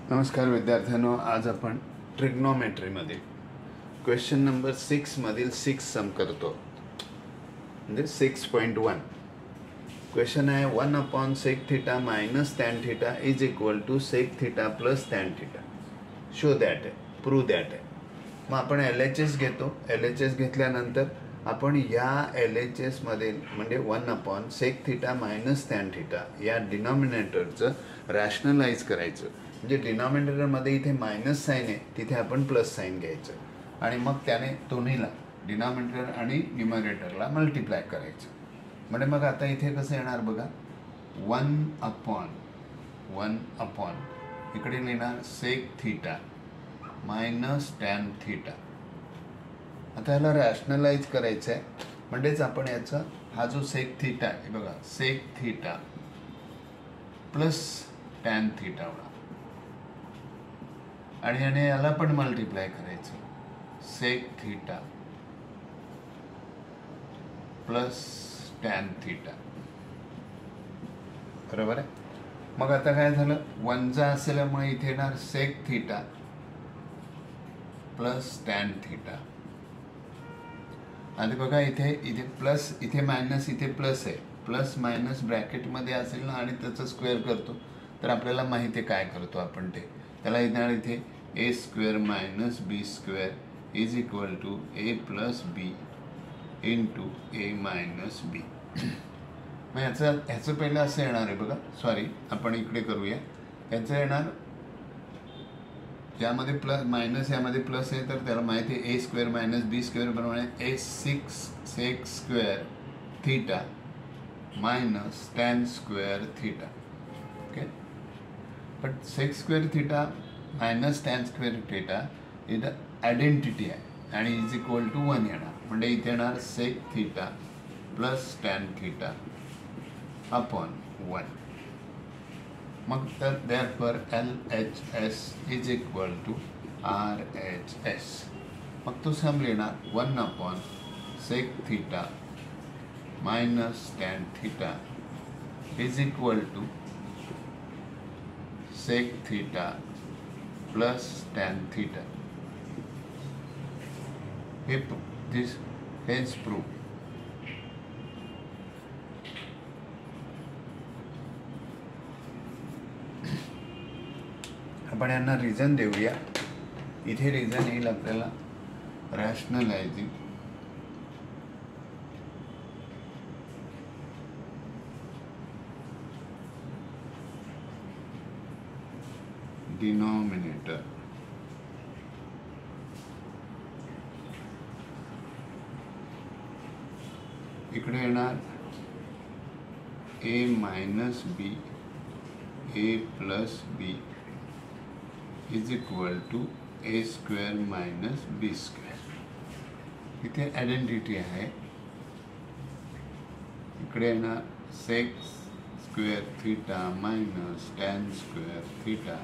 नमस्कार विद्यार्थ्यांनो, आज आपण ट्रिग्नोमेट्रीमध्ये क्वेश्चन नंबर 6 मधील 6 सम करतो, म्हणजे 6.1 क्वेश्चन आहे 1/sec θ minus tan θ is equal to sec θ plus tan θ. Show that आहे, प्रूव्ह दॅट आहे. मग आपण LHS घेतो. LHS घेतल्यानंतर आपण या LHS मधील म्हणजे 1/sec θ minus tan θ या डिनॉमिनेटरचं रॅशनलाइज करायचं. म्हणजे डिनॉमिनेटरमध्ये इथे मायनस साईन आहे, तिथे आपण प्लस साईन घ्यायचं आणि मग त्याने दोन्हीला डिनॉमिनेटर आणि न्यूमरेटरला मल्टिप्लाय करायचं. म्हणजे मग आता इथे कसं येणार बघा, 1/1 इकडे लिहिणार sec theta minus tan theta. आता याला रॅशनलाइज करायचं आहे, म्हणजेच आपण याचा हा जो सेक थीटा आहे बघा, sec theta plus tan theta होणार आणि याने याला पण मल्टिप्लाय करायचं, sec theta plus tan theta. बरोबर आहे. मग आता काय झालं, 1 असल्यामुळे इथे येणार sec theta plus tan theta. आणि बघा इथे प्लस, इथे मायनस, इथे प्लस आहे. प्लस मायनस ब्रॅकेटमध्ये असेल ना आणि त्याचं स्क्वेअर करतो तर आपल्याला माहिती आहे काय करतो आपण ते. त्याला येणार इथे a² minus b² is equal to a plus b into a minus b. मग ह्याचं पहिलं असं येणार आहे बघा, सॉरी आपण इकडे करूया. ह्याचं येणार, यामध्ये प्लस मायनस यामध्ये प्लस आहे तर त्याला माहिती आहे a² मायनस b² बरोबर आहे a6 theta minus tan² theta. Okay, पण sec² theta minus tan² theta इथं आयडेंटिटी आहे आणि इज इक्वल टू 1 येणार. म्हणजे इथे येणार sec theta plus tan theta upon 1. मग तर therefore LHS is equal to RHS. मग तो सम लिहिणार 1/sec θ minus tan theta is equal to sec theta plus tan theta. हेच प्रूफ. आपण यांना रिझन देऊया. इथे रिझन येईल आपल्याला रॅशनलायझिंग. डिनॉमिनेटर इकडे येणार a minus b a plus b is equal to a² minus b². इथे आयडेंटिटी आहे. इकडे येणार sec² theta minus tan² theta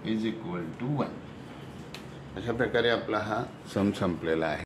is equal to 1. अशा प्रकारे आपला हा सम संपलेला आहे.